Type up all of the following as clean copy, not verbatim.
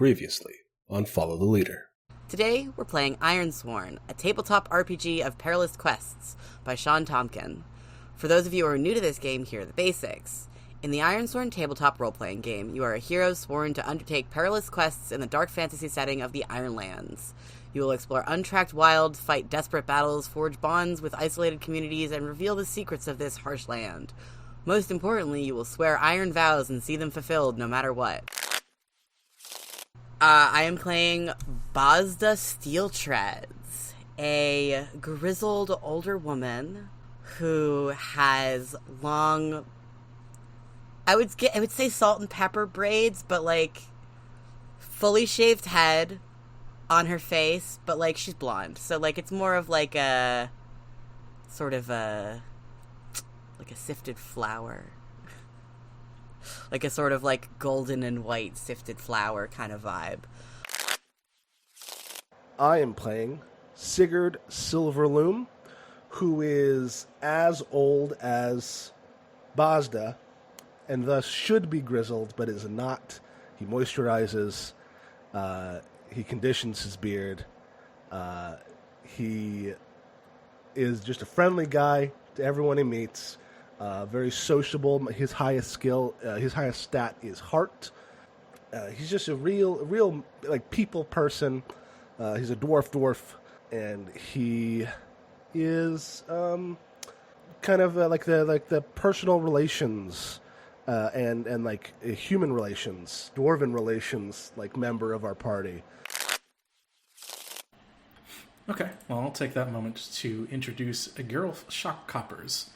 Previously on Follow the Leader. Today, we're playing Ironsworn, a tabletop RPG of perilous quests by Sean Tomkin. For those of you who are new to this game, here are the basics. In the Ironsworn tabletop role-playing game, you are a hero sworn to undertake perilous quests in the dark fantasy setting of the Ironlands. You will explore untracked wild, fight desperate battles, forge bonds with isolated communities, and reveal the secrets of this harsh land. Most importantly, you will swear iron vows and see them fulfilled no matter what. I am playing Bozda Steeltreads, a grizzled older woman who has long, I would say salt and pepper braids, but like fully shaved head on her face, but like she's blonde. So like it's more of like a sort of a sifted flour. Like a sort of like golden and white sifted flour kind of vibe. I am playing Sigurd Silverloom, who is as old as Bozda, and thus should be grizzled, but is not. He moisturizes, he conditions his beard, he is just a friendly guy to everyone he meets. Very sociable. His highest skill, his highest stat is heart. He's just a real like people person. He's a dwarf, and he is kind of like the personal relations and like human relations, dwarven relations, like member of our party. Okay, well, I'll take that moment to introduce Geralf Shockcoppers.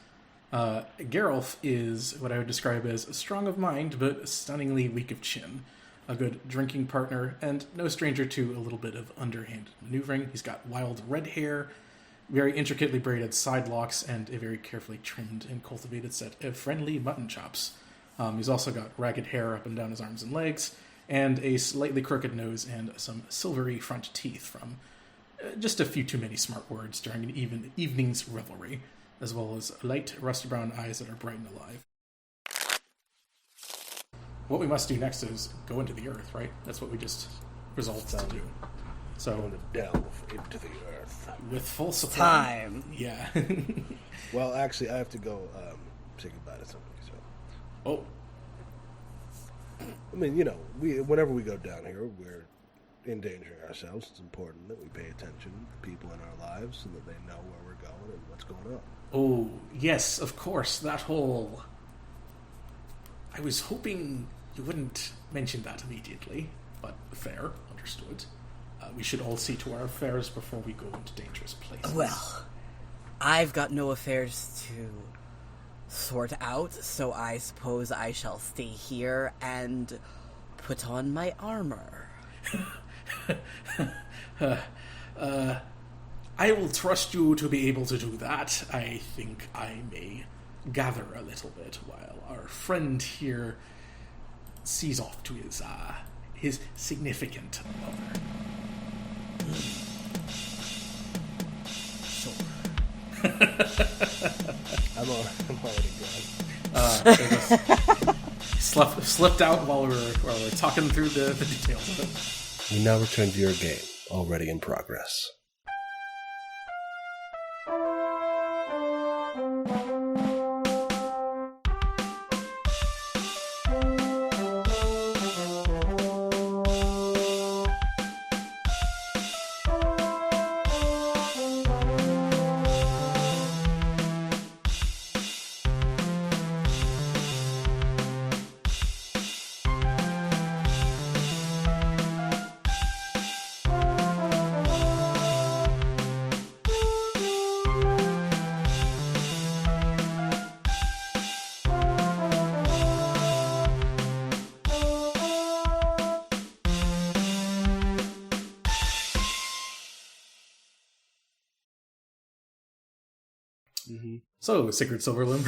Geralf is what I would describe as strong of mind, but stunningly weak of chin. A good drinking partner, and no stranger to a little bit of underhanded maneuvering. He's got wild red hair, very intricately braided side locks, and a very carefully trimmed and cultivated set of friendly mutton chops. He's also got ragged hair up and down his arms and legs, and a slightly crooked nose and some silvery front teeth from just a few too many smart words during an evening's revelry, as well as light rusty brown eyes that are bright and alive. What we must do next is go into the earth, right? That's what we just resolved to do. So, I want to delve into the earth with full supply. Time. Yeah. Well, actually, I have to go say goodbye to somebody. So, Oh. I mean, whenever we go down here, we're endangering ourselves. It's important that we pay attention to people in our lives so that they know where we're going and what's going on. Oh, yes, of course. That whole... I was hoping you wouldn't mention that immediately, but fair, understood. We should all see to our affairs before we go into dangerous places. Well, I've got no affairs to sort out, so I suppose I shall stay here and put on my armor. I will trust you to be able to do that. I think I may gather a little bit while our friend here sees off to his significant other. Sure. I'm already gone. Slipped out while we're talking through the details of it. We now return to your game, already in progress. Mm-hmm. So, Sigurd Silverloom.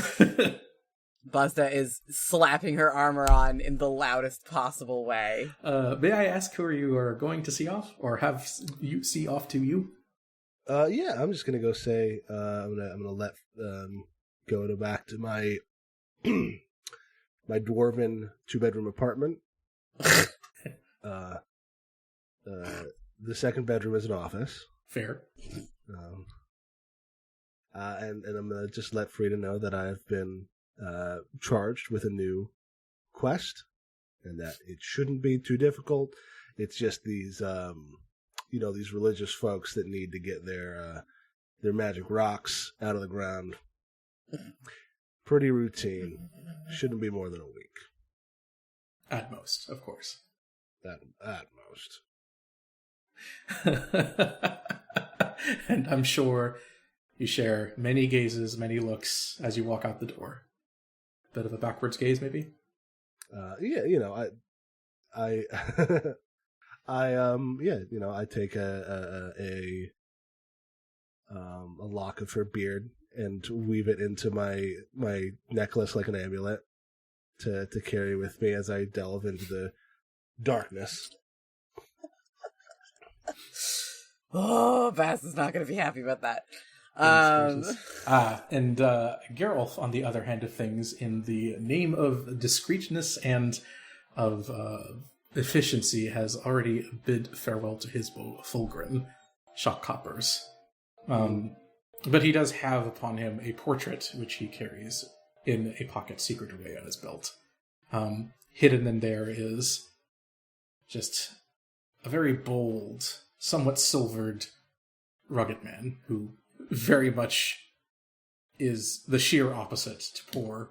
Bozda is slapping her armor on in the loudest possible way. May I ask who you are going to see off, or have you see off to you? Yeah, I'm just gonna go say I'm gonna let go to back to my my dwarven 2-bedroom apartment. The second bedroom is an office. Fair. And I'm going to just let Frida know that I've been charged with a new quest, and that it shouldn't be too difficult. It's just these, these religious folks that need to get their magic rocks out of the ground. Pretty routine. Shouldn't be more than a week. At most, of course. At most. And I'm sure you share many gazes, many looks as you walk out the door. Bit of a backwards gaze, maybe? I take a lock of her beard and weave it into my necklace like an amulet to carry with me as I delve into the darkness. Oh, Bass is not going to be happy about that. And Geralt, on the other hand of things, in the name of discreetness and of efficiency, has already bid farewell to his beau, Fulgrim, Shock Coppers. But he does have upon him a portrait, which he carries in a pocket secret away on his belt. Hidden in there is just a very bold, somewhat silvered, rugged man who very much is the sheer opposite to poor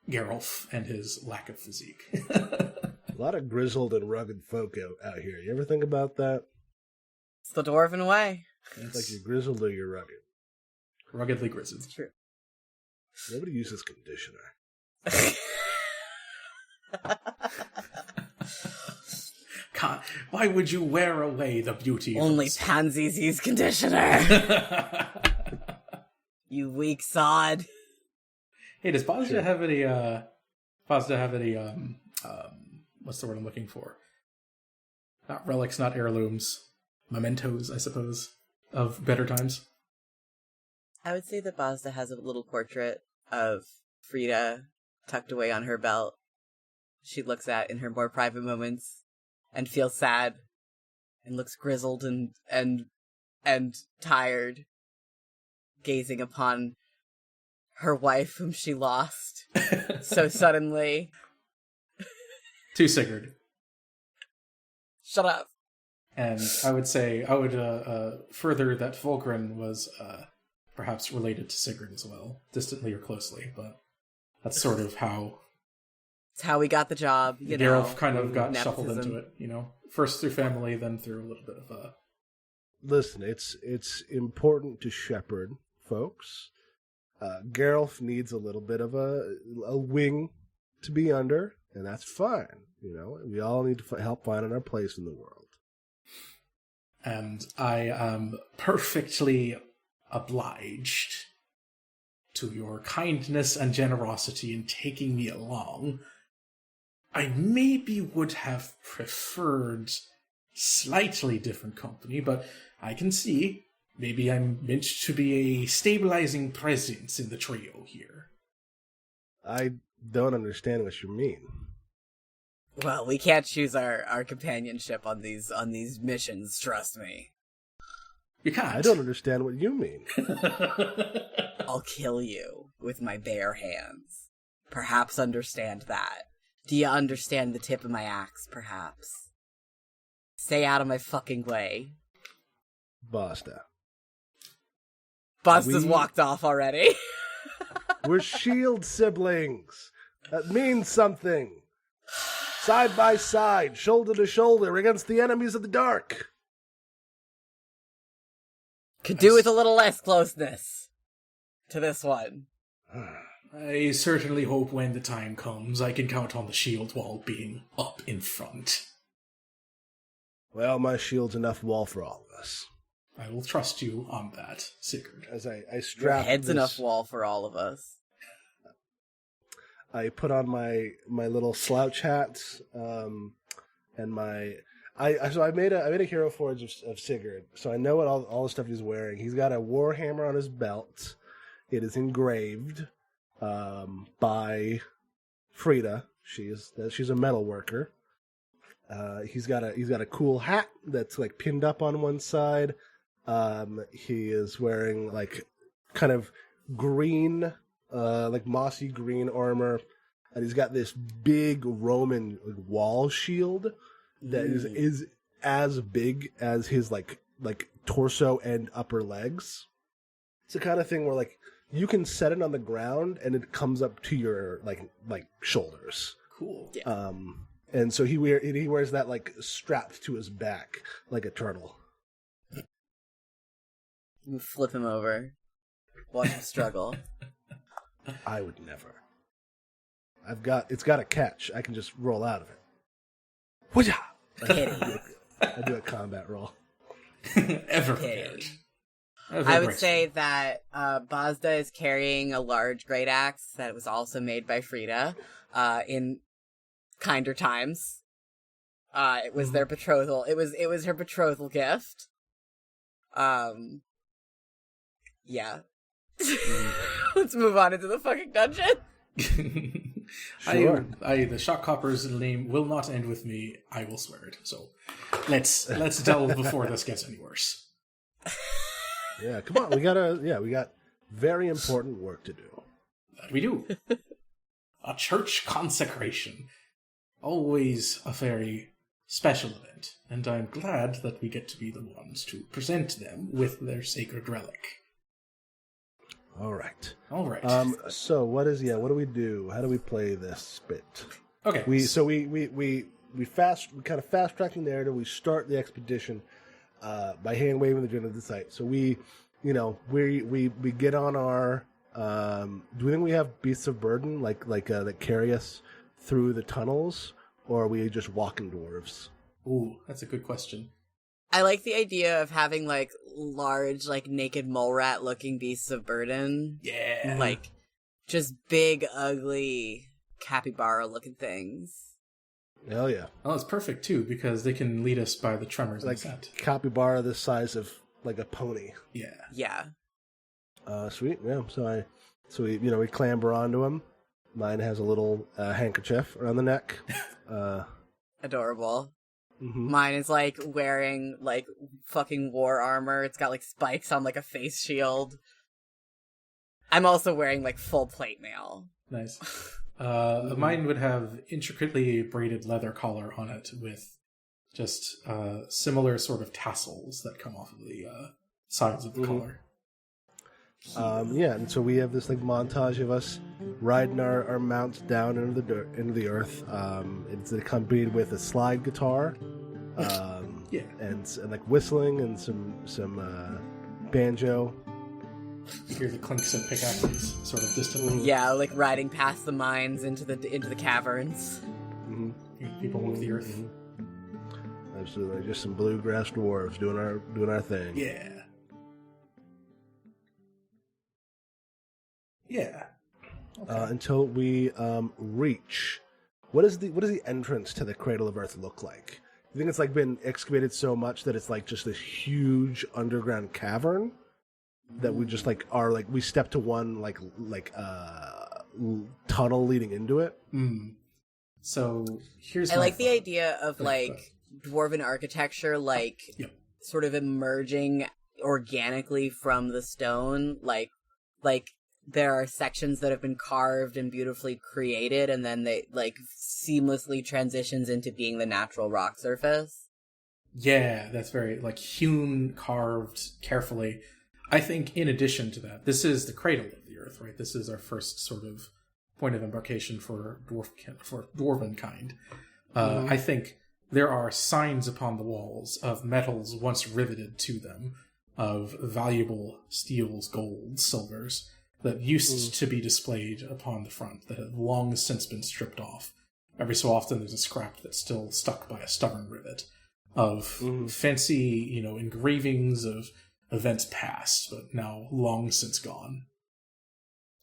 Geralt and his lack of physique. A lot of grizzled and rugged folk out here. You ever think about that? It's the dwarven way. It's like you're grizzled or you're rugged. Ruggedly grizzled. It's true. Nobody uses conditioner. God, why would you wear away the beauty? Only pansies use conditioner. You weak sod. Hey, does Bosda have any? What's the word I'm looking for? Not relics, not heirlooms, mementos, I suppose, of better times. I would say that Bosda has a little portrait of Frida tucked away on her belt. She looks at in her more private moments and feels sad and looks grizzled and tired, gazing upon her wife whom she lost so suddenly. To Sigurd. Shut up. And I would further that Fulgrim was perhaps related to Sigurd as well, distantly or closely, but that's sort of how... It's how we got the job, Geralt kind of got nepotism. shuffled into it, First through family, then through a little bit of a... Listen, it's important to shepherd folks. Geralt needs a little bit of a wing to be under, and that's fine. We all need to help finding our place in the world. And I am perfectly obliged to your kindness and generosity in taking me along. I maybe would have preferred slightly different company, but I can see maybe I'm meant to be a stabilizing presence in the trio here. I don't understand what you mean. Well, we can't choose our companionship on these missions, trust me. You can't. I don't understand what you mean. I'll kill you with my bare hands. Perhaps understand that. Do you understand the tip of my axe, perhaps? Stay out of my fucking way. Basta. Busta's walked off already. We're shield siblings. That means something. Side by side, shoulder to shoulder, against the enemies of the dark. Could do with a little less closeness to this one. I certainly hope when the time comes I can count on the shield wall being up in front. Well, my shield's enough wall for all of us. I will trust you on that, Sigurd. As I Your strap head's this, enough wall for all of us. I put on my little slouch hat, and I made a hero forge of Sigurd, so I know what all the stuff he's wearing. He's got a war hammer on his belt. It is engraved by Frida. She's a metal worker. He's got a cool hat that's like pinned up on one side. He is wearing like kind of green, like mossy green armor, and he's got this big Roman wall shield that is as big as his like torso and upper legs. It's the kind of thing where like you can set it on the ground and it comes up to your like shoulders. Cool. Yeah. And so he wears that like strapped to his back like a turtle. You flip him over. Watch him struggle. I would never. It's got a catch. I can just roll out of it. Whoosh-ah! I do a combat roll. Ever prepared. I would say that Bazda is carrying a large great axe that was also made by Frida in kinder times. It was their betrothal. It was her betrothal gift. Yeah. Let's move on into the fucking dungeon. Sure. The Shockcopper's name will not end with me. I will swear it. So let's delve before this gets any worse. Yeah, come on. We got very important work to do. That we do. A church consecration. Always a very special event, and I'm glad that we get to be the ones to present them with their sacred relic. All right. So what do we do? How do we play this bit? Okay. We kind of fast tracking the narrative. We start the expedition by hand waving the journey to the site. So we get on our. Do we think we have beasts of burden that carry us through the tunnels, or are we just walking dwarves? Ooh, that's a good question. I like the idea of having like large, like naked mole rat looking beasts of burden. Yeah. Like just big, ugly capybara looking things. Hell yeah. Well, it's perfect too, because they can lead us by the tremors Like and scent. capybara the size of like a pony. Yeah. Yeah. Sweet. Yeah. So we clamber onto him. Mine has a little handkerchief around the neck. Adorable. Mm-hmm. Mine is like wearing like fucking war armor. It's got like spikes on like a face shield. I'm also wearing like full plate mail. Nice. Mine would have intricately braided leather collar on it with just similar sort of tassels that come off of the sides of the collar. And so we have this like montage of us riding our mounts down into the earth. It's accompanied with a slide guitar, and like whistling and some banjo. You hear the clinks and pickaxes sort of distantly. Yeah, like riding past the mines into the caverns. Mm-hmm. People move the earth. Mm-hmm. Absolutely, just some bluegrass dwarves doing our thing. Yeah. Yeah. Okay. Until we reach. What does the entrance to the Cradle of Earth look like? You think it's like been excavated so much that it's like just this huge underground cavern that we just like are like we step to one like tunnel leading into it? So here's I like the thought. idea of like dwarven architecture like sort of emerging organically from the stone, like there are sections that have been carved and beautifully created, and then they like seamlessly transitions into being the natural rock surface. Yeah, that's very like hewn, carved carefully. I think in addition to that, this is the cradle of the earth, right? This is our first sort of point of embarkation for dwarven kind. I think there are signs upon the walls of metals once riveted to them, of valuable steels, golds, silvers, that used to be displayed upon the front, that have long since been stripped off. Every so often there's a scrap that's still stuck by a stubborn rivet of fancy, engravings of events past, but now long since gone.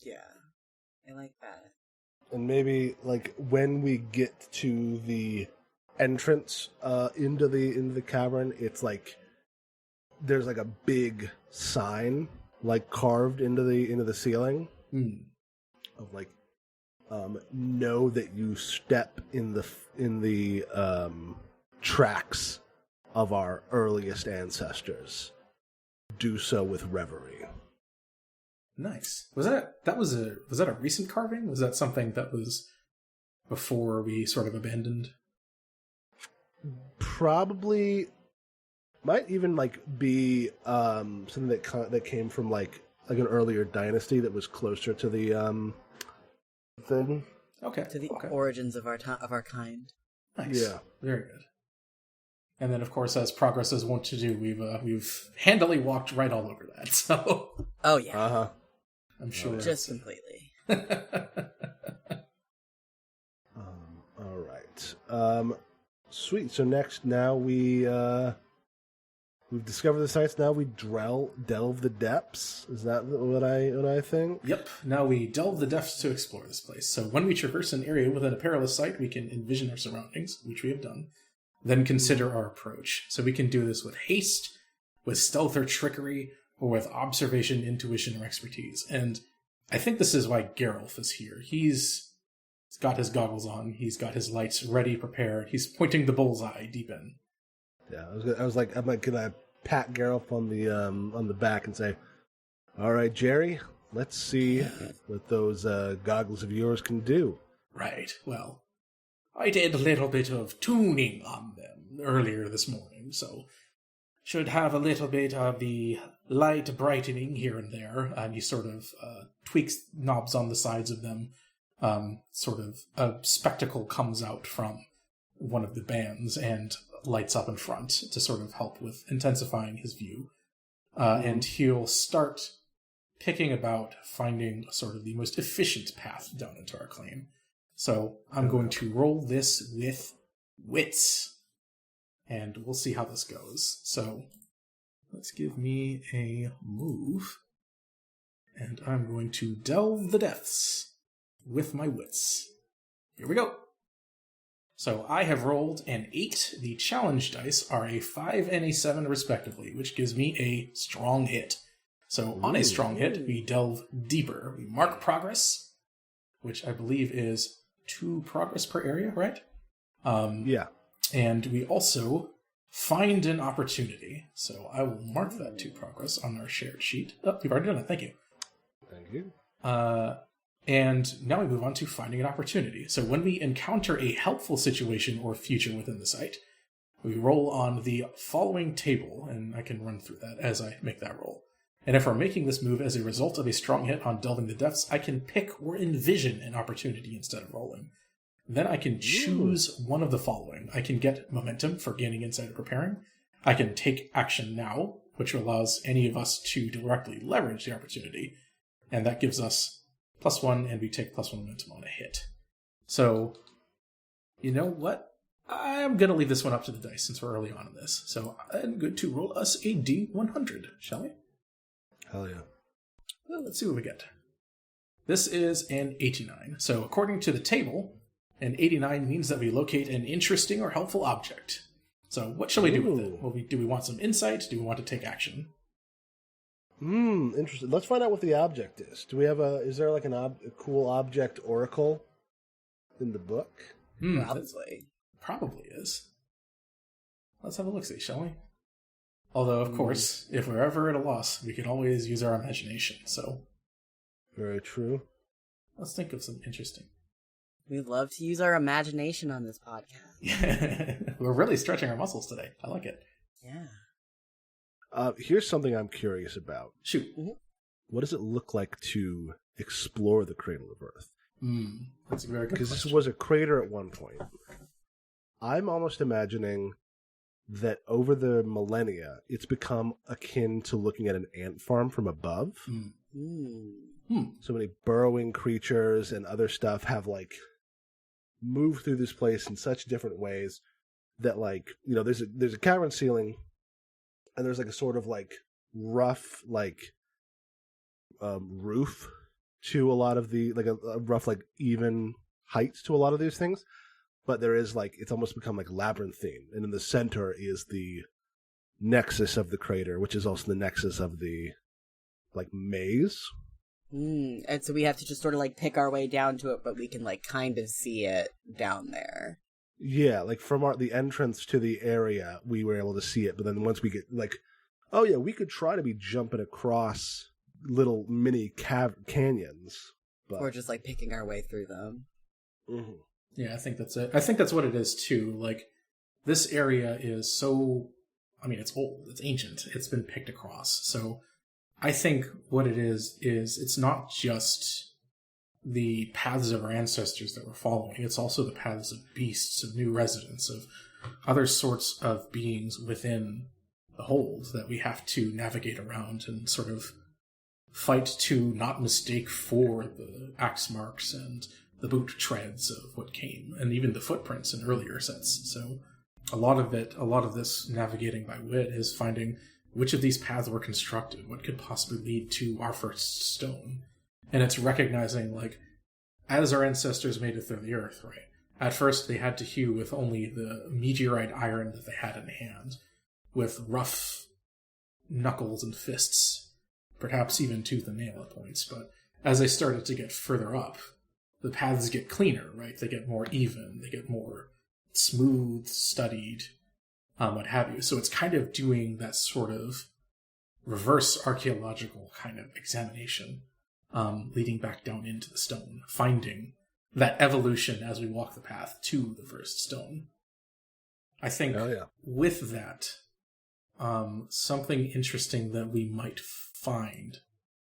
Yeah, I like that. And maybe like when we get to the entrance into the cavern, it's like there's like a big sign like carved into the ceiling of like know that you step in the tracks of our earliest ancestors. Do so with reverie. Nice. Was that a recent carving? Was that something that was before we sort of abandoned? Probably might even like be something that came from like an earlier dynasty that was closer to the thing. Okay. To the okay. origins of our kind. Nice. Yeah. Very good. And then, of course, as progress is wont to do, we've handily walked right all over that. So. Oh yeah. Uh-huh. I'm sure. Just completely. All right. Sweet. So now we've discovered the sites. Now we delve the depths. Is that what I think? Yep. Now we delve the depths to explore this place. So when we traverse an area within a perilous site, we can envision our surroundings, which we have done, then consider our approach. So we can do this with haste, with stealth or trickery, or with observation, intuition, or expertise. And I think this is why Geralf is here. He's got his goggles on. He's got his lights ready, prepared. He's pointing the bullseye deep in. Yeah, I was like, gonna pat Geralt on the back and say, "All right, Jerry, let's see what those goggles of yours can do." Right. Well, I did a little bit of tuning on them earlier this morning, so should have a little bit of the light brightening here and there. And he sort of tweaks knobs on the sides of them. Sort of a spectacle comes out from one of the bands and lights up in front to sort of help with intensifying his view. And he'll start picking about finding sort of the most efficient path down into our claim. So I'm going to roll this with wits, and we'll see how this goes. So let's give me a move, and I'm going to delve the depths with my wits. Here we go. So I have rolled an 8. The challenge dice are a 5 and a 7 respectively, which gives me a strong hit. So on a strong hit, we delve deeper. We mark progress, which I believe is 2 progress per area, right? Yeah. And we also find an opportunity. So I will mark that 2 progress on our shared sheet. Oh, we've already done it. Thank you. Thank you. And now we move on to finding an opportunity. So when we encounter a helpful situation or feature within the site, we roll on the following table, and I can run through that as I make that roll. And if we're making this move as a result of a strong hit on delving the depths, I can pick or envision an opportunity instead of rolling. Then I can choose one of the following. I can get momentum for gaining insight and preparing. I can take action now, which allows any of us to directly leverage the opportunity. And that gives us +1, and we take +1 momentum on a hit. So, you know what? I'm going to leave this one up to the dice since we're early on in this. So I'm going to roll us a D100, shall we? Hell yeah. Well, let's see what we get. This is an 89. So according to the table, an 89 means that we locate an interesting or helpful object. So what shall we do with it? Well, do we want some insight? Do we want to take action? Interesting. Let's find out what the object is. Do we have is there like a cool object oracle in the book? Probably. Probably is. Let's have a look-see, shall we? Although, of course, if we're ever at a loss, we can always use our imagination, so... Very true. Let's think of some interesting... We love to use our imagination on this podcast. We're really stretching our muscles today. I like it. Yeah. Here's something I'm curious about. Shoot. What does it look like to explore the Cradle of Earth? That's a very good Because question. this was a crater at one point. I'm almost imagining that over the millennia, it's become akin to looking at an ant farm from above. So many burrowing creatures and other stuff have, like, moved through this place in such different ways that, like, you know, there's a cavern ceiling, and there's, like, a sort of, like, rough, like, roof to a lot of the, like, a rough, like, even heights to a lot of these things. But there is, like, it's almost become, like, labyrinthine. And in the center is the nexus of the crater, which is also the nexus of the, like, maze. And so we have to just sort of, like, pick our way down to it, but we can, like, kind of see it down there. Yeah, like from the entrance to the area, we were able to see it. But then once we get like, oh yeah, we could try to be jumping across little mini canyons, but Or just like picking our way through them. Mhm. Yeah, I think that's it. I think that's what it is too. Like, this area is so, I mean, it's old, it's ancient, it's been picked across. So I think what it is it's not just the paths of our ancestors that we're following, it's also the paths of beasts, of new residents, of other sorts of beings within the hold that we have to navigate around and sort of fight to not mistake for the axe marks and the boot treads of what came, and even the footprints in earlier sets. So a lot of this navigating by wit is finding which of these paths were constructed, what could possibly lead to our first stone. And it's recognizing, like, as our ancestors made it through the earth, right? At first they had to hew with only the meteorite iron that they had in hand, with rough knuckles and fists, perhaps even tooth and nail at points. But as they started to get further up, the paths get cleaner, right? They get more even, they get more smooth, studied, what have you. So it's kind of doing that sort of reverse archaeological kind of examination, leading back down into the stone, finding that evolution as we walk the path to the first stone. I think with that, something interesting that we might find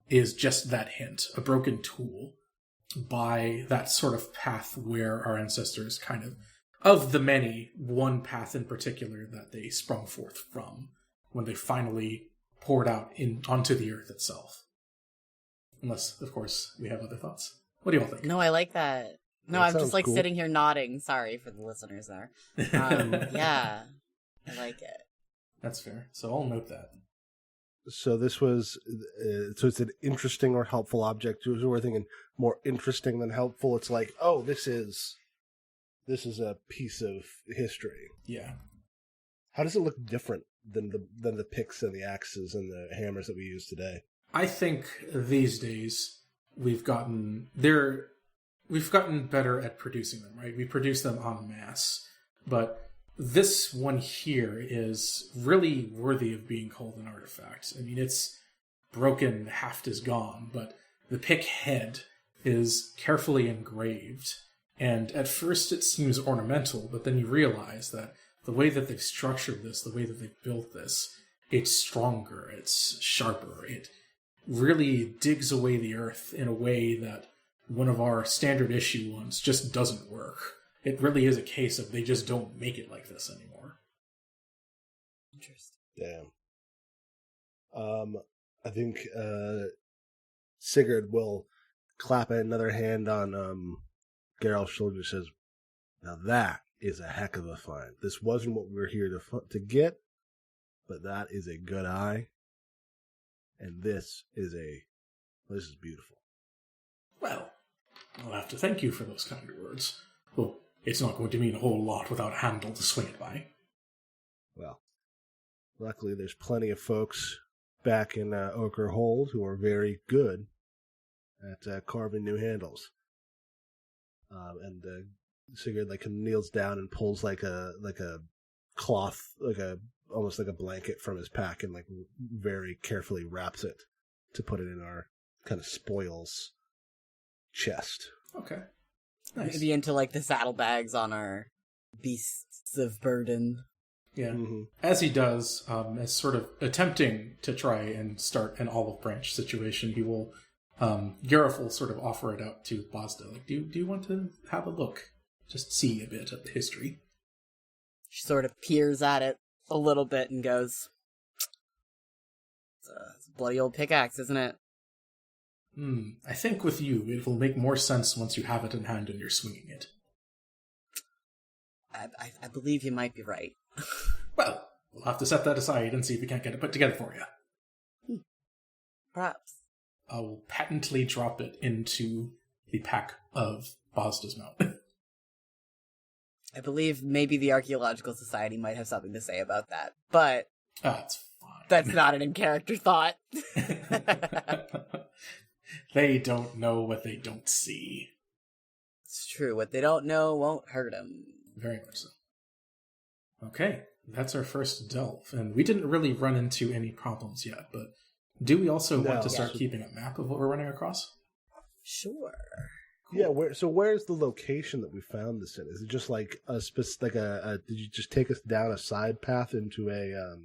is just that hint, a broken tool by that sort of path where our ancestors kind of the many, one path in particular that they sprung forth from when they finally poured out onto the earth itself. Unless, of course, we have other thoughts. What do you all think? No, I like that. No, That I'm just like sounds cool. sitting here nodding. Sorry for the listeners there. Yeah, I like it. That's fair. So I'll note that. So this was, so it's an interesting or helpful object. So we're thinking more interesting than helpful. It's like, oh, this is a piece of history. Yeah. How does it look different than the picks and the axes and the hammers that we use today? I think these days we've gotten better at producing them, right? We produce them en masse. But this one here is really worthy of being called an artifact. I mean, it's broken, the haft is gone, but the pick head is carefully engraved. And at first it seems ornamental, but then you realize that the way that they've structured this, the way that they've built this, it's stronger, it's sharper, it really digs away the earth in a way that one of our standard issue ones just doesn't work. It really is a case of they just don't make it like this anymore. Interesting. Damn. I think Sigurd will clap another hand on Geralt's shoulder and says, now that is a heck of a find. This wasn't what we were here to get, but that is a good eye. And this is beautiful. Well, I'll have to thank you for those kind words. Well, it's not going to mean a whole lot without a handle to swing it by. Well, luckily there's plenty of folks back in Ochre Hold who are very good at carving new handles. And Sigurd kneels down and pulls like a cloth, almost like a blanket from his pack, and very carefully wraps it to put it in our kind of spoils chest. Okay. Nice. Maybe into the saddlebags on our beasts of burden. Yeah. Mm-hmm. As he does, as sort of attempting to try and start an olive branch situation, he will, Gareth will sort of offer it out to Bosda. Do you want to have a look? Just see a bit of the history. She sort of peers at it a little bit and goes, it's a bloody old pickaxe, isn't it? I think with you, it will make more sense once you have it in hand and you're swinging it. I believe you might be right. Well, we'll have to set that aside and see if we can't get it put together for you. Perhaps. I will patently drop it into the pack of Bosda's mount. I believe maybe the Archaeological Society might have something to say about that, but That's fine. that's not an in-character thought. They don't know what they don't see. It's true. What they don't know won't hurt them. Very much so. Okay, that's our first delve, and we didn't really run into any problems yet, but do we also want to start keeping a map of what we're running across? Sure. Cool. Yeah, where's the location that we found this in? Is it just like did you just take us down a side path into a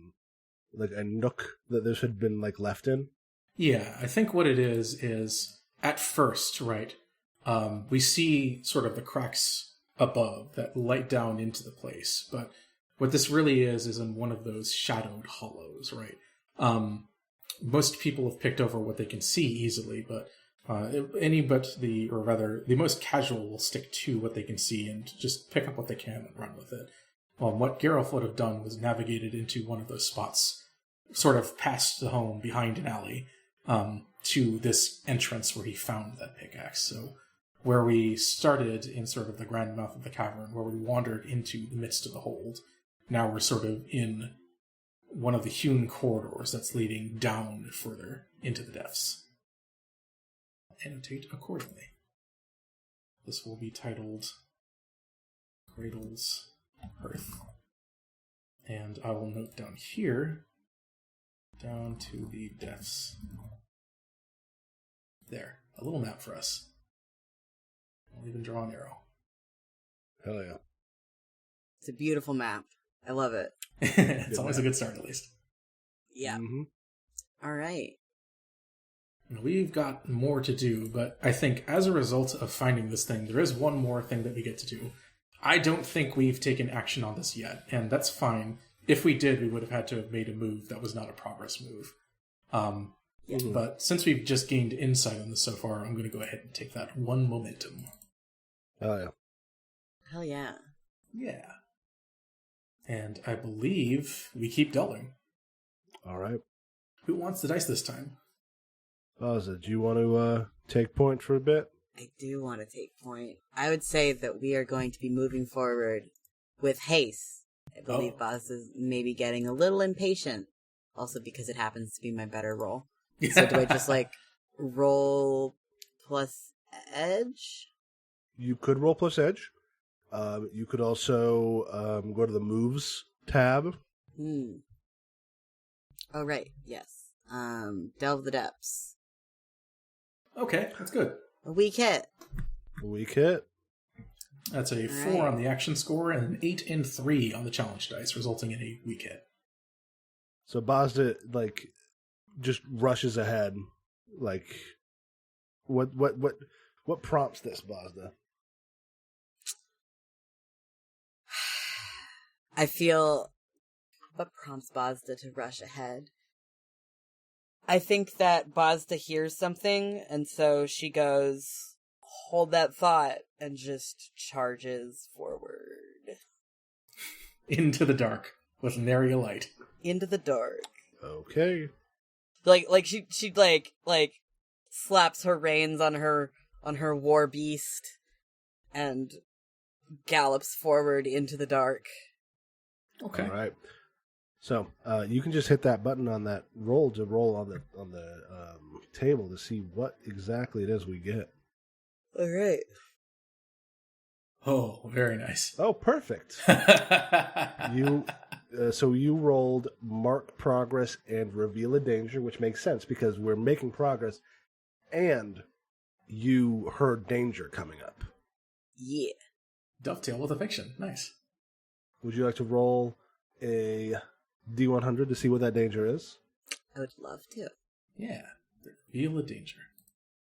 nook that this had been like left in? Yeah, I think what it is at first, right, we see sort of the cracks above that light down into the place, but what this really is in one of those shadowed hollows, right? Most people have picked over what they can see easily, but the most casual will stick to what they can see and just pick up what they can and run with it. What Geralt would have done was navigated into one of those spots, sort of past the home, behind an alley, to this entrance where he found that pickaxe. So where we started in sort of the grand mouth of the cavern, where we wandered into the midst of the hold, now we're sort of in one of the hewn corridors that's leading down further into the depths. Annotate accordingly. This will be titled Cradle's Hearth. And I will note down here, down to the depths. There, a little map for us. I'll even draw an arrow. Hell yeah. It's a beautiful map. I love it. It's always a good start, at least. Yeah. Mm-hmm. All right. We've got more to do, but I think as a result of finding this thing, there is one more thing that we get to do. I don't think we've taken action on this yet, and that's fine. If we did, we would have had to have made a move that was not a progress move. But since we've just gained insight on this so far, I'm going to go ahead and take that one momentum. Oh yeah. Hell yeah. Yeah. And I believe we keep delving. All right. Who wants the dice this time? Bazda, do you want to take point for a bit? I do want to take point. I would say that we are going to be moving forward with haste. I believe Bazda's maybe getting a little impatient. Also because it happens to be my better roll. So do I just roll plus edge? You could roll plus edge. You could also go to the moves tab. Oh, right. Yes. Delve the depths. Okay, that's good. A weak hit. Weak hit. That's a 4 on the action score and an 8 and 3 on the challenge dice, resulting in a weak hit. So Bazda just rushes ahead. What prompts this, Bazda? I feel what prompts Bazda to rush ahead. I think that Bazda hears something, and so she goes, hold that thought, and just charges forward. Into the dark, with nary a light. Into the dark. Okay. She slaps her reins on her war beast and gallops forward into the dark. Okay. All right. So you can just hit that button on that roll on the table to see what exactly it is we get. All right. Oh, very nice. Oh, perfect. So you rolled mark progress and reveal a danger, which makes sense because we're making progress, and you heard danger coming up. Yeah. Dovetail with a fiction. Nice. Would you like to roll a D100 to see what that danger is? I would love to. Yeah. Reveal a danger.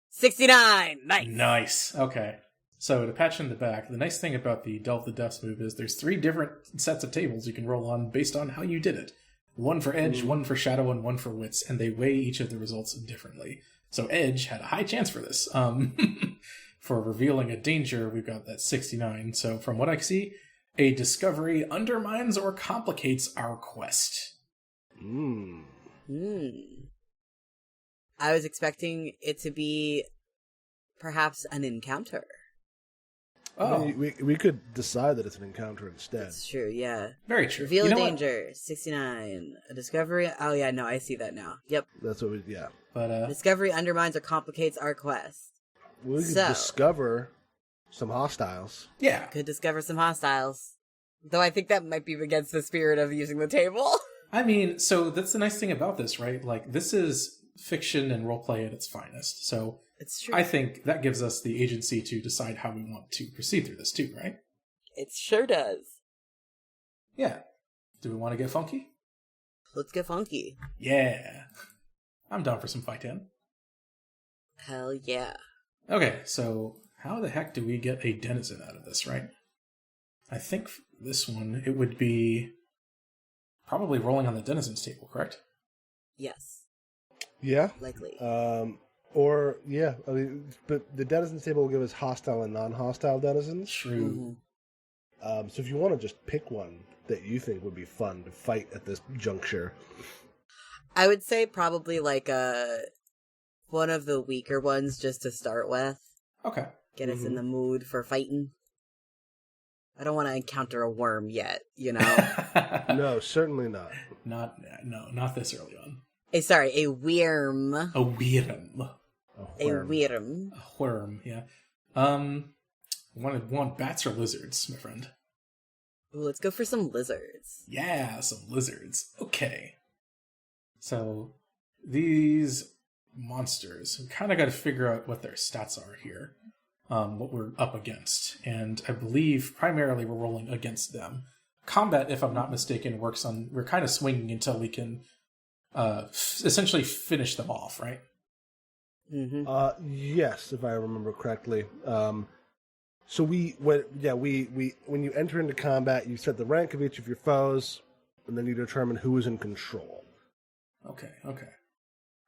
69! Nice! Nice. Okay. So to patch in the back, the nice thing about the Delve the Depths move is there's 3 different sets of tables you can roll on based on how you did it. One for edge, one for shadow, and one for wits, and they weigh each of the results differently. So edge had a high chance for this. For revealing a danger, we've got that 69. So from what I see, a discovery undermines or complicates our quest. I was expecting it to be perhaps an encounter. Oh. I mean, we could decide that it's an encounter instead. That's true, yeah. Very true. Reveal a danger, 69. A discovery... Oh, yeah, no, I see that now. Yep. That's what we... Yeah. But discovery undermines or complicates our quest. We could discover some hostiles. Yeah. Could discover some hostiles. Though I think that might be against the spirit of using the table. I mean, so that's the nice thing about this, right? Like, this is fiction and roleplay at its finest. So It's true. I think that gives us the agency to decide how we want to proceed through this too, right? It sure does. Yeah. Do we want to get funky? Let's get funky. Yeah. I'm down for some fight in. Hell yeah. Okay, so how the heck do we get a denizen out of this, right? I think for this one, it would be probably rolling on the denizen's table, correct? Yes. Yeah. Likely. Or, yeah. I mean, but the denizens table will give us hostile and non-hostile denizens. True. So if you want to just pick one that you think would be fun to fight at this juncture. I would say probably like one of the weaker ones just to start with. Okay. Get us in the mood for fighting. I don't want to encounter a worm yet, you know? No, certainly not. Not this early on. Sorry, a worm. A worm. A worm. A worm, yeah. Want bats or lizards, my friend? Ooh, let's go for some lizards. Yeah, some lizards. Okay. So, these monsters, we kind of got to figure out what their stats are here. What we're up against. And I believe primarily we're rolling against them. Combat, if I'm not mistaken, works on... We're kind of swinging until we can essentially finish them off, right? Mm-hmm. Yes, if I remember correctly. So when you enter into combat, you set the rank of each of your foes, and then you determine who is in control. Okay.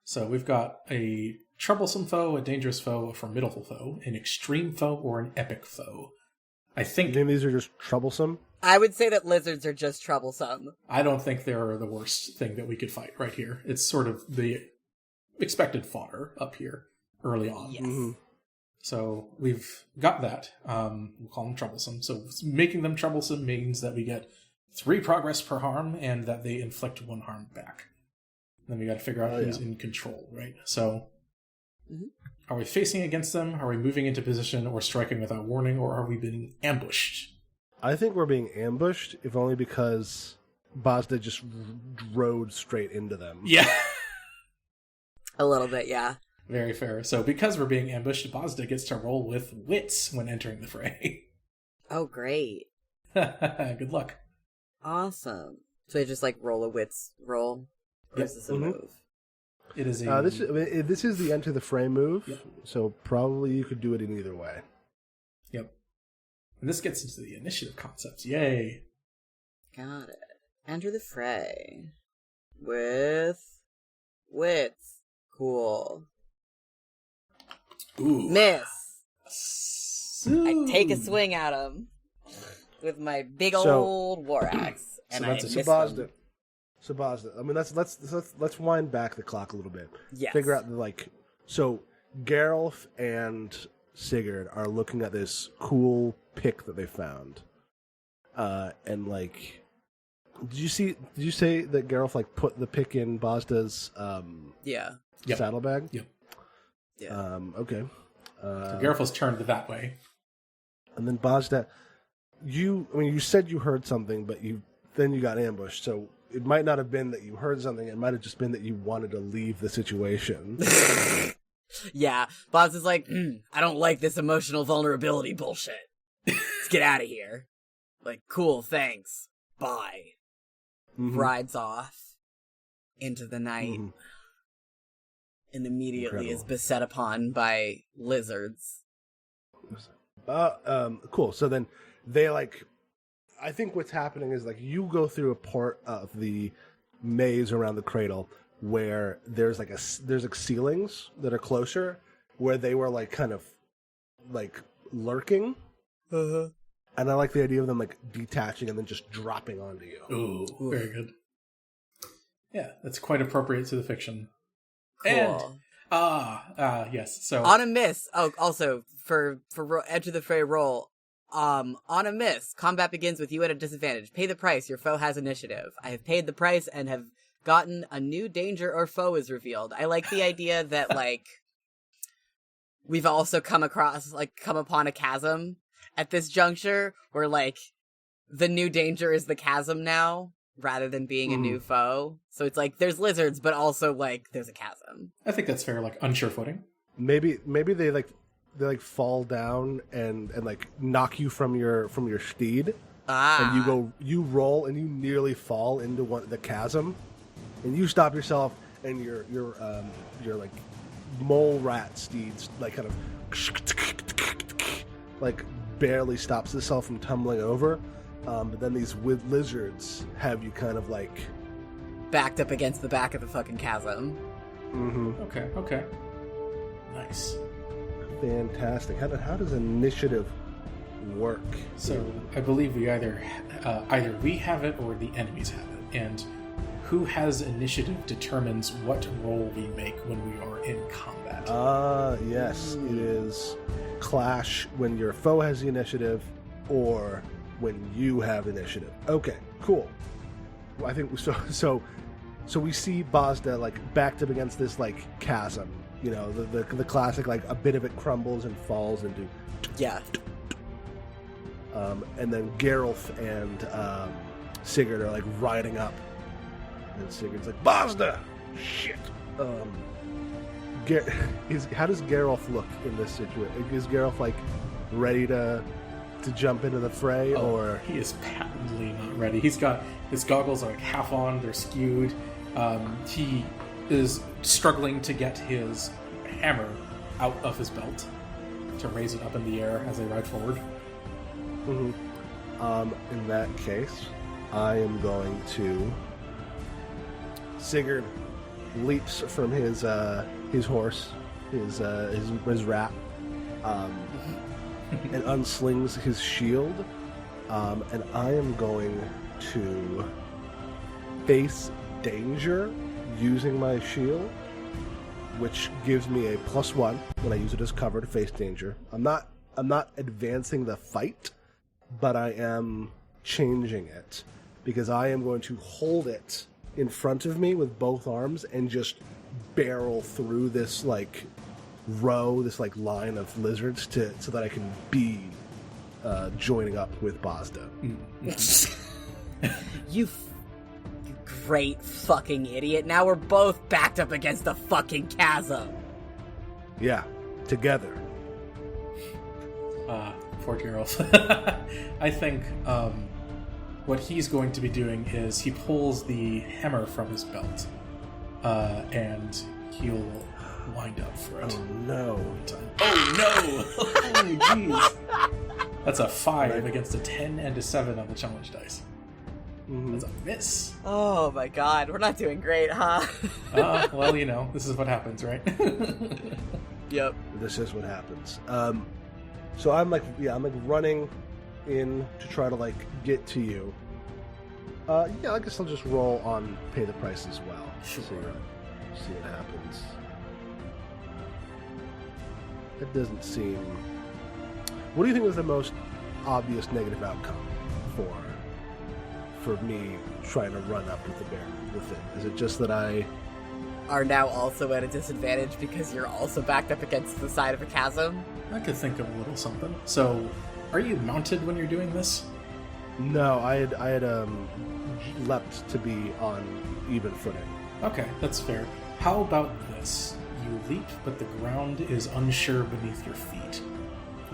So we've got a troublesome foe, a dangerous foe, a formidable foe, an extreme foe, or an epic foe. I You think think these are just troublesome? I would say that lizards are just troublesome. I don't think they're the worst thing that we could fight right here. It's sort of the expected fodder up here early on. Yes. Mm-hmm. So we've got that. We'll call them troublesome. So making them troublesome means that we get 3 progress per harm and that they inflict 1 harm back. Then we got to figure out who's in control, right? So are we facing against them? Are we moving into position or striking without warning? Or are we being ambushed? I think we're being ambushed, if only because Bozda just rode straight into them. Yeah. A little bit, yeah. Very fair. So because we're being ambushed, Bozda gets to roll with wits when entering the fray. Oh, great. Good luck. Awesome. So I just like roll a wits roll? Or is this a move? It is a... This is the enter the fray move, Yep. so probably you could do it in either way. Yep. And this gets into the initiative concepts. Yay. Got it. Enter the fray. With wits. Cool. Ooh. Miss. Ooh. I take a swing at him with my big old war axe, and I miss him. Bozda. I mean, let's wind back the clock a little bit. Yes. Figure out so Geralf and Sigurd are looking at this cool pick that they found, and did you say that Geralf put the pick in Bozda's Yeah. saddlebag? Yep. Yeah. Okay. So Garifle's turned that way. And then Bozda, you said you heard something, but then you got ambushed. So it might not have been that you heard something. It might have just been that you wanted to leave the situation. Yeah. Boss is like, I don't like this emotional vulnerability bullshit. Let's get out of here. Like, cool, thanks. Bye. Mhm. Rides off into the night. Mhm. And immediately is Incredible. beset upon by lizards. Cool. So then they I think what's happening is you go through a part of the maze around the cradle where there's ceilings that are closer where they were kind of lurking. Uh-huh. And I like the idea of them detaching and then just dropping onto you. Ooh, very good. Yeah, that's quite appropriate to the fiction. Cool. And yes. So On a miss. Oh, also for enter the fray roll. On a miss, combat begins with you at a disadvantage. Pay the price. Your foe has initiative. I have paid the price and have gotten a new danger or foe is revealed. I like the idea that we've also come upon a chasm at this juncture where, like, the new danger is the chasm now, rather than being a new foe. So it's like, there's lizards, but also, like, there's a chasm. I think that's fair, like, unsure footing. Maybe they fall down and like knock you from your steed, and you roll and you nearly fall into the chasm, and you stop yourself, and your like mole rat steeds like kind of like barely stops itself from tumbling over, but then these lizards have you kind of like backed up against the back of the fucking chasm. Okay. Nice. Fantastic. How does initiative work? So I believe we either we have it or the enemies have it, and who has initiative determines what roll we make when we are in combat. Yes, it is clash when your foe has the initiative, or when you have initiative. Okay, cool. Well, I think so we see Bosda like backed up against this like chasm. You know, the classic, like, a bit of it crumbles and falls into... Yeah. And then Geralf and Sigurd are, like, riding up. And Sigurd's like, Bosda! Shit! How does Geralf look in this situation? Is Geralf, like, ready to jump into the fray, or... He is patently not ready. He's got... His goggles are, like, half on, they're skewed. He is struggling to get his hammer out of his belt to raise it up in the air as they ride forward. In that case, I am going to... Sigurd leaps from his horse, his rat, and unslings his shield, and I am going to face danger using my shield, which gives me a +1 when I use it as cover to face danger. I'm not advancing the fight, but I am changing it because I am going to hold it in front of me with both arms and just barrel through this like row, this like line of lizards so that I can be joining up with Bosda. You great fucking idiot. Now we're both backed up against the fucking chasm. Yeah, together. Poor Geralt. I think what he's going to be doing is he pulls the hammer from his belt, and he'll wind up for it. Oh no. Oh no! Oh jeez. That's a 5 against a 10 and a 7 on the challenge dice. That's a miss. Oh my god, we're not doing great, huh? Well, you know, this is what happens, right? Yep. This is what happens. So I'm like running in to try to like get to you. I guess I'll just roll on pay the price as well. Sure. See what happens. It doesn't seem... What do you think was the most obvious negative outcome for me trying to run up with the bear with it? Is it just that I are now also at a disadvantage because you're also backed up against the side of a chasm? I could think of a little something. So, are you mounted when you're doing this? No, I had leapt to be on even footing. Okay, that's fair. How about this? You leap, but the ground is unsure beneath your feet.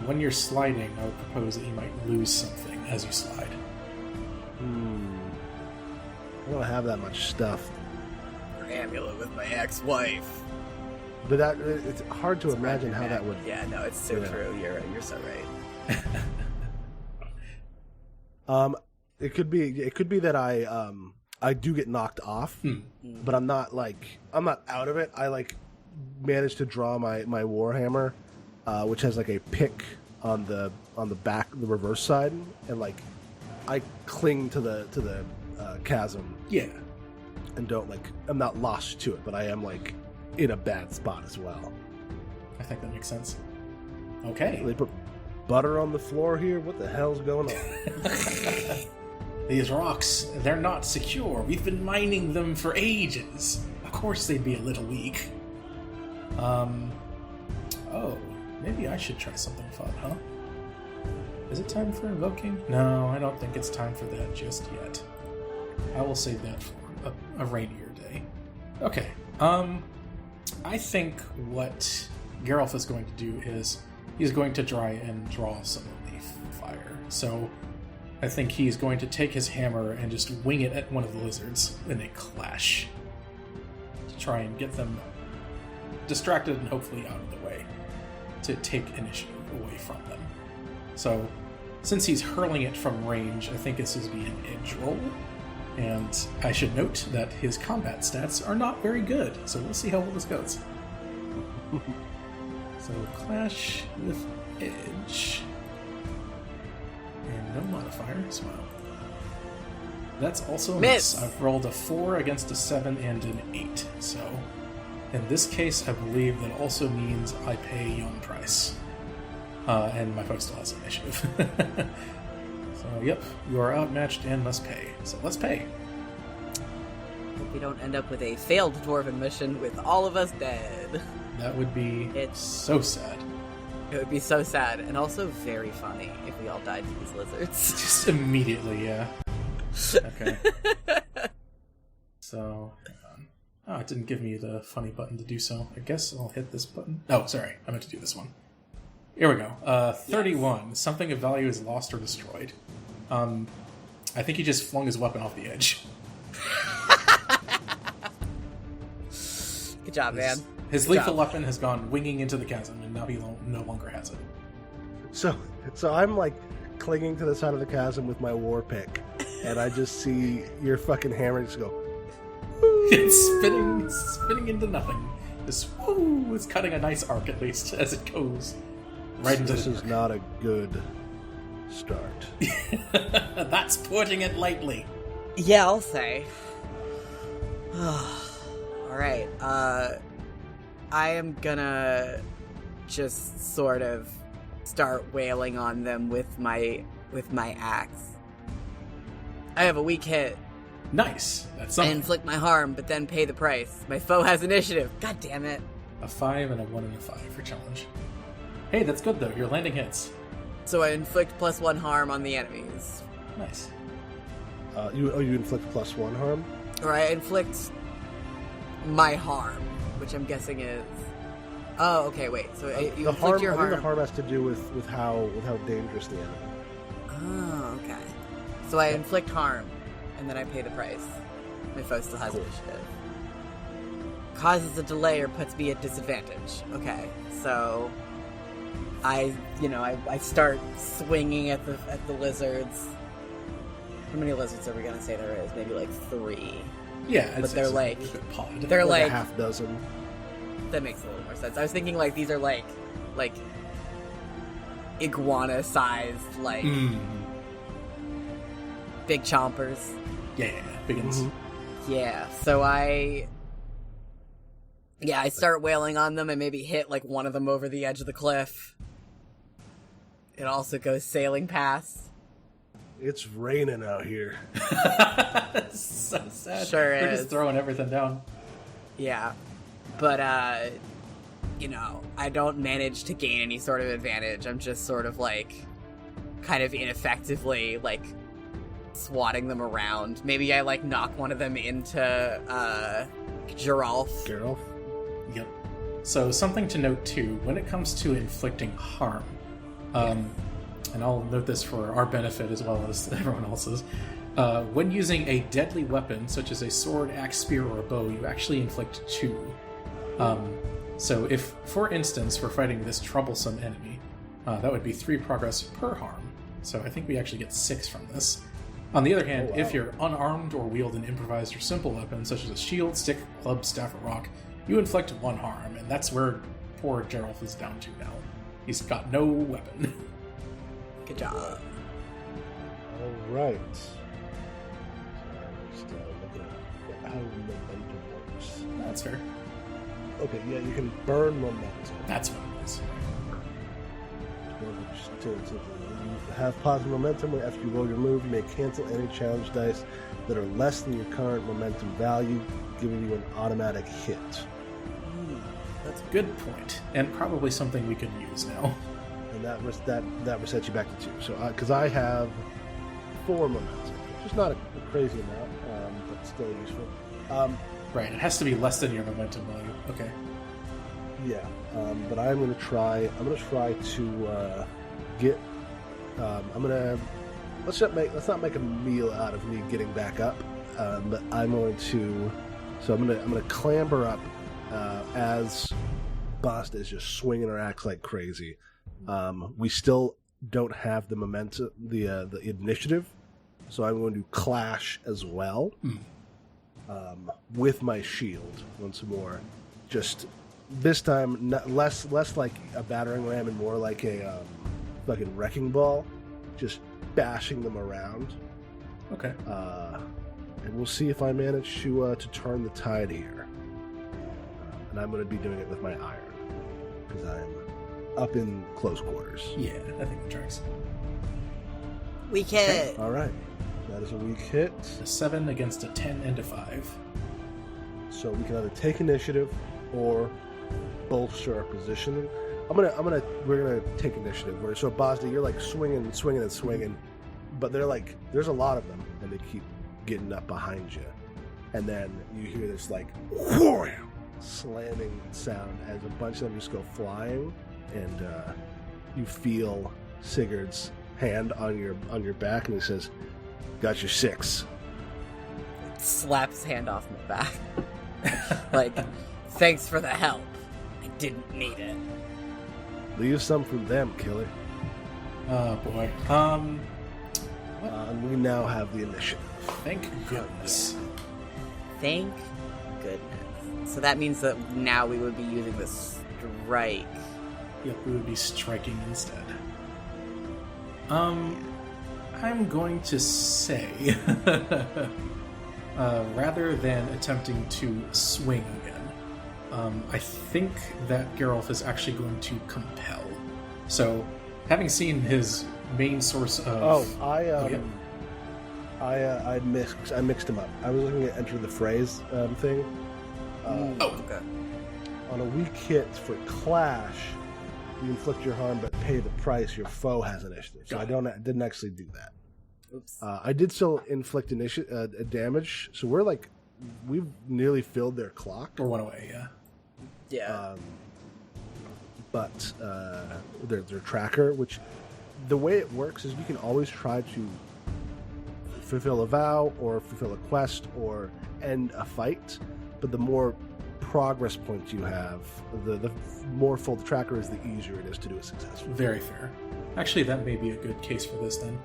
When you're sliding, I would propose that you might lose something as you slide. I don't have that much stuff. Your amulet with my ex-wife. But it's hard to imagine how that would... Yeah, no, it's so true. You're so right. It could be that I do get knocked off, but I'm not out of it. I like managed to draw my warhammer, which has like a pick on the back, the reverse side, and like I cling to the chasm. Yeah. And I'm not lost to it, but I am like in a bad spot as well. I think that makes sense. Okay. They put butter on the floor here? What the hell's going on? These rocks, they're not secure. We've been mining them for ages. Of course they'd be a little weak. maybe I should try something fun, huh? Is it time for invoking? No, I don't think it's time for that just yet. I will save that for a rainier day. Okay, I think what Geralt is going to do is he's going to try and draw some relief fire. So I think he's going to take his hammer and just wing it at one of the lizards, and they clash to try and get them distracted and hopefully out of the way to take initiative away from them. So since he's hurling it from range, I think this is be an edge roll. And I should note that his combat stats are not very good, so we'll see how well this goes. So clash with edge. And no modifier, smile. That's also a miss. I've rolled a 4 against a 7 and an 8. So in this case, I believe that also means I pay young price. And my foe still has initiative. So, yep, you are outmatched and must pay. So let's pay. Hope we don't end up with a failed dwarven mission with all of us dead. That would be so sad. It would be so sad, and also very funny if we all died to these lizards. Just immediately, yeah. Okay. So, hang on. Oh, it didn't give me the funny button to do so. I guess I'll hit this button. Oh, sorry. I meant to do this one. Here we go. 31. Yes. Something of value is lost or destroyed. I think he just flung his weapon off the edge. Good job, man. His lethal weapon has gone winging into the chasm, and now he no longer has it. So I'm like clinging to the side of the chasm with my war pick, and I just see your fucking hammer just go. It's spinning into nothing. Just whoo! It's cutting a nice arc at least as it goes right into. This is not a good start. That's putting it lightly. Yeah, I'll say. All right. I am gonna just sort of start wailing on them with my axe. I have a weak hit. Nice. That's I something. inflict my harm, but then pay the price. My foe has initiative. God damn it. A 5 and a 1 and a 5 for challenge. Hey, that's good though. You're landing hits. So I inflict +1 harm on the enemies. Nice. You inflict +1 harm? Or I inflict my harm, which I'm guessing is... Oh, okay, wait. So you inflict your harm... I think the harm has to do with how dangerous the enemy. Oh, okay. So I inflict harm, and then I pay the price. My foe still has initiative. Causes a delay or puts me at disadvantage. Okay, so... I start swinging at the lizards. How many lizards are we gonna say there is? Maybe like 3. Yeah, but they're like pod. They're like a half dozen. That makes a little more sense. I was thinking like these are like iguana sized big chompers. Yeah, big ones. Mm-hmm. Yeah. So I start wailing on them and maybe hit like one of them over the edge of the cliff. It also goes sailing past. It's raining out here. So sad. Sure We're is. just throwing everything down. Yeah. But, I don't manage to gain any sort of advantage. I'm just sort of, kind of ineffectively, swatting them around. Maybe I, knock one of them into, Geralf. Geralf? Yep. So something to note, too, when it comes to inflicting harm, and I'll note this for our benefit as well as everyone else's, when using a deadly weapon, such as a sword, axe, spear, or a bow, you actually inflict 2. So if, for instance, we're fighting this troublesome enemy, that would be 3 progress per harm. So I think we actually get 6 from this. On the other hand, if you're unarmed or wield an improvised or simple weapon, such as a shield, stick, club, staff, or rock, you inflict 1 harm, and that's where poor Geralt is down to now. He's got no weapon. Good job. All right. Just looking at how momentum works. That's fair. Okay, yeah, you can burn momentum. That's what it is. To have positive momentum, after you roll your move, you may cancel any challenge dice that are less than your current momentum value, giving you an automatic hit. That's Good point. And probably something we can use now. And that resets you back to 2. So, because I have 4 momentum, which is not a crazy amount, but still useful. Right, it has to be less than your momentum value. Okay. Yeah, but I'm gonna try. I'm gonna try to get. Let's not make a meal out of me getting back up. But I'm going to. So I'm gonna clamber up as Basta is just swinging her axe like crazy. We still don't have the momentum, the initiative, so I'm going to clash as well with my shield once more. Just this time, less like a battering ram and more like a fucking wrecking ball, just bashing them around. Okay. And we'll see if I manage to turn the tide here. And I'm going to be doing it with my iron because I'm up in close quarters. Yeah, I think it tracks. weak hit. All right, that is a weak hit. A 7 against a 10 and a 5. So we can either take initiative or bolster our positioning. We're gonna take initiative. So Bosda, you're like swinging, but they're like, there's a lot of them, and they keep getting up behind you, and then you hear this like wham, slamming sound as a bunch of them just go flying, and you feel Sigurd's hand on your back, and he says, "Got your 6." Slaps his hand off my back. Like, thanks for the help. I didn't need it. Leave some for them, killer. Oh boy. And we now have the initiative. Thank goodness. Thank goodness. So that means that now we would be using the strike. Yep, we would be striking instead. I'm going to say, rather than attempting to swing again, I think that Geralt is actually going to compel. So, having seen his main source of... I mixed them up. I was looking at enter the phrase thing. Okay. On a weak hit for clash, you inflict your harm but pay the price. Your foe has initiative. So didn't actually do that. Oops. I did still inflict damage. So we've nearly filled their clock. Or 1 away, yeah. Yeah. But their tracker, which the way it works is you can always try to fulfill a vow or fulfill a quest or end a fight, but the more progress points you have, the more full the tracker is, the easier it is to do it successfully. Very fair. Actually, that may be a good case for this then.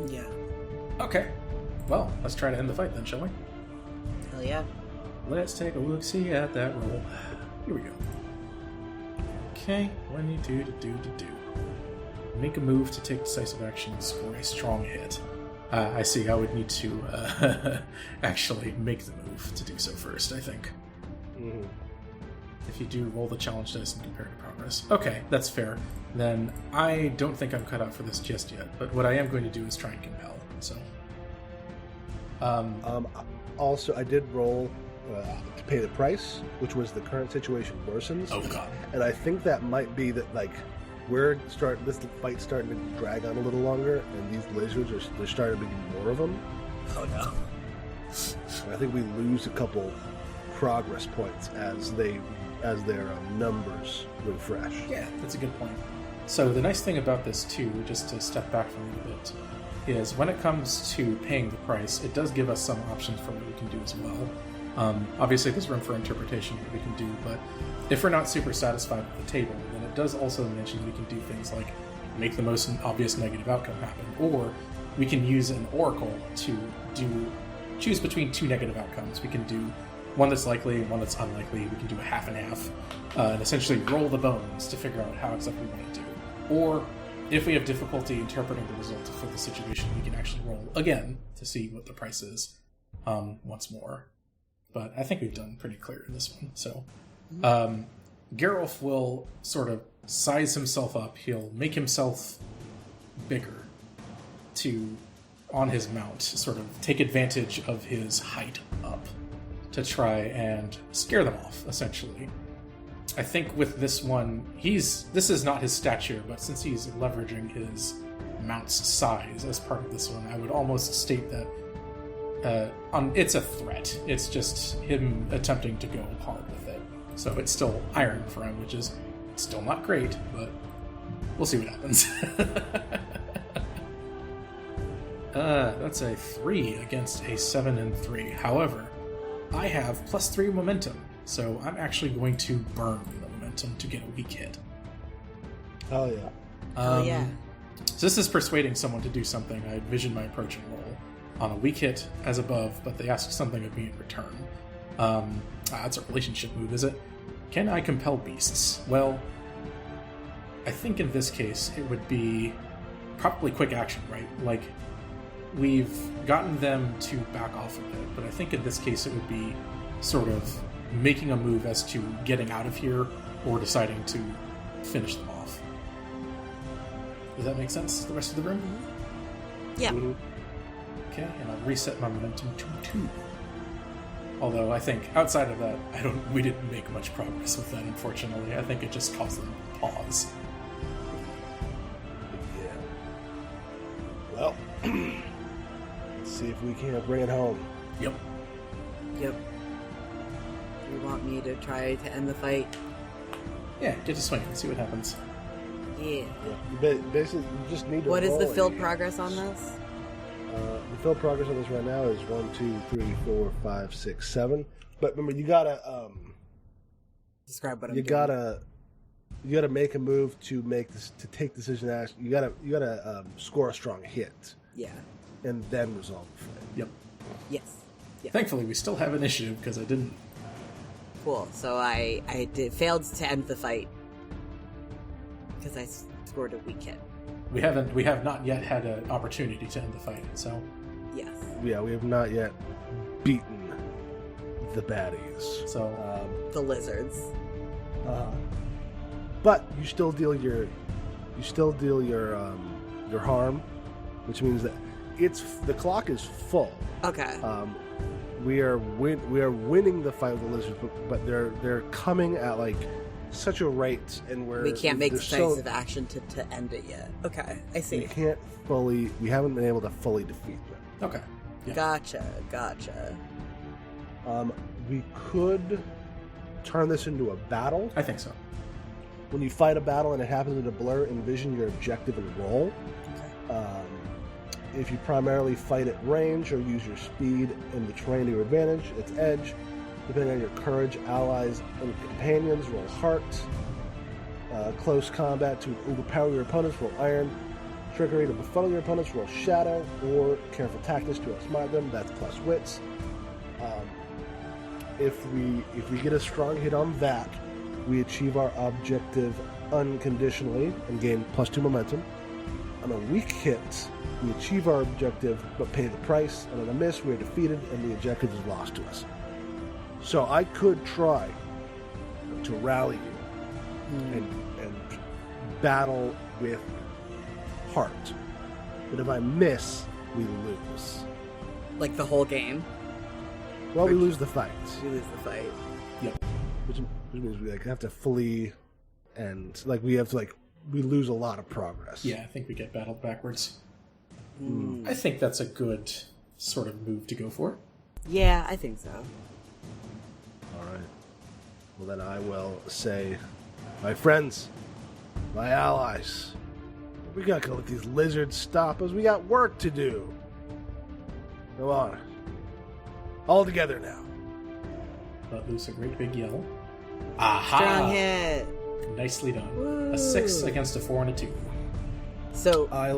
Yeah. Okay. Well, let's try to end the fight then, shall we? Hell yeah. Let's take a look-see at that roll. Here we go. Okay, what do you do? Make a move to take decisive action, score a strong hit. I see, I would need to actually make the move to do so first, I think. Mm-hmm. If you do, roll the challenge dice and compare to progress. Okay, that's fair. Then I don't think I'm cut out for this just yet, but what I am going to do is try and compel, so... Also, I did roll to pay the price, which was the current situation worsens. Oh, God. And I think that might be that, like, this fight's starting to drag on a little longer, and these lizards they're starting to be more of them. Oh no. And I think we lose a couple progress points as their numbers refresh. Yeah, that's a good point. So the nice thing about this, too, just to step back from it a bit, is when it comes to paying the price, it does give us some options for what we can do as well. Obviously, there's room for interpretation of what we can do, but if we're not super satisfied with the table, then it does also mention we can do things like make the most obvious negative outcome happen, or we can use an oracle to choose between 2 negative outcomes. We can do one that's likely and one that's unlikely. We can do a half and half, and essentially roll the bones to figure out how exactly we want to do. Or if we have difficulty interpreting the result for the situation, we can actually roll again to see what the price is once more. But I think we've done pretty clear in this one. So Geralt will sort of size himself up. He'll make himself bigger on his mount, sort of take advantage of his height up to try and scare them off, essentially. I think with this one, this is not his stature, but since he's leveraging his mount's size as part of this one, I would almost state that it's a threat. It's just him attempting to go hard with it. So it's still iron for him, which is still not great, but we'll see what happens. That's a 3 against a 7 and 3. However, I have +3 momentum, so I'm actually going to burn the momentum to get a weak hit. Oh yeah. Yeah. So this is persuading someone to do something. I envision my approach and roll on a weak hit as above, but they ask something of me in return. That's a relationship move, is it? Can I compel beasts? Well, I think in this case it would be probably quick action, right? Like, we've gotten them to back off a bit, but I think in this case it would be sort of making a move as to getting out of here or deciding to finish them off. Does that make sense? The rest of the room? Yeah. Okay, and I'll reset my momentum to 2. Although I think outside of that, we didn't make much progress with that, unfortunately. I think it just caused them to pause. Yeah. Well, let's see if we can't bring it home. Yep. Yep. Do you want me to try to end the fight? Yeah, get to swing and see what happens. Yeah. Basically, you just need to. What is the roll field a- progress on this? The field progress on this right now is 1, 2, 3, 4, 5, 6, 7. But remember, you gotta Describe what I'm you doing. gotta make a move to take decision action. You gotta score a strong hit Yeah. and then resolve the fight. Yep. Yes. Yeah. Thankfully, we still have initiative because I didn't. Cool. So I failed to end the fight because I scored a weak hit. We have not yet had an opportunity to end the fight. So Yes. Yeah, we have not yet beaten the baddies. So The lizards. But you still deal your harm, which means that the clock is full. Okay. We are winning the fight with the lizards, but they're coming at like such a rate, and we can't make they're decisive action to end it yet. Okay. I see. we haven't been able to fully defeat them. okay. Yeah. Gotcha. We could turn this into a battle. I think so. When you fight a battle and it happens in a blur, envision your objective and roll. If you primarily fight at range or use your speed and the terrain to your advantage, it's edge. Depending on your courage, allies, and companions, roll heart. Close combat to overpower your opponents, roll iron. Trickery to befuddle your opponents, roll shadow. Or careful tactics to outsmart them, that's plus wits. If we get a strong hit on that, we achieve our objective unconditionally and gain +2 momentum. On a weak hit, we achieve our objective but pay the price, and on a miss, we are defeated and the objective is lost to us. So I could try to rally you and battle with heart, but if I miss, we lose. Like the whole game. Well, we lose the fight, We lose the fight. Yep. which means we have to fully and we lose a lot of progress. Yeah, I think we get battled backwards. I think that's a good sort of move to go for. Yeah, I think so. All right. Well, then I will say, my friends, my allies, we gotta let these lizards stop us. We got work to do. Come on. All together now. Let loose a great big yell. Aha! Strong hit. Nicely done. Woo. A 6 against a 4 and a 2. So I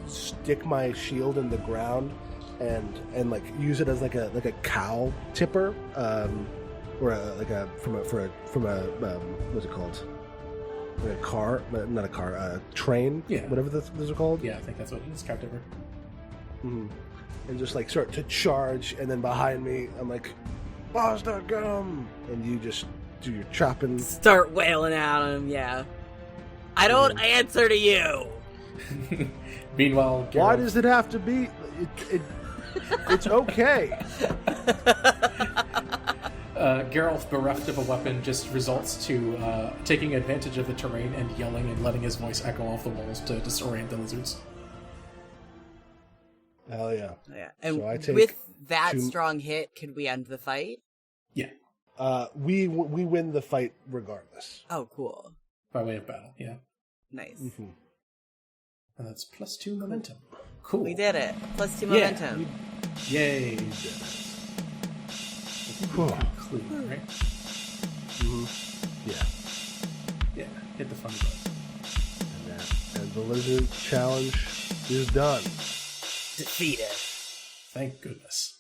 stick my shield in the ground and use it as like a cow tipper, or from a what's it called? A car, but not a car, a train. Yeah. Whatever those are called. Yeah, I think that's what it is, Captiver. Mm-hmm. And just start to charge, and then behind me, I'm like, Boston, gum, and you just do your chopping. start wailing at him, yeah. I don't answer to you. Meanwhile, Why Geralt, does it have to be? It's okay. Geralt Geralt, bereft of a weapon, just results to taking advantage of the terrain and yelling and letting his voice echo off the walls to disorient the lizards. Hell yeah. Yeah. And So I take with that 2 strong hit, could we end the fight? Yeah, We win the fight regardless. Oh, cool. by way of battle, yeah. Nice. Mm-hmm. And that's +2 momentum. Cool. We did it. +2 Yeah, momentum. Yay. Whew. Clean, right? Yeah. Yeah, hit the fun button. And the lizard challenge is done. Defeated. Thank goodness.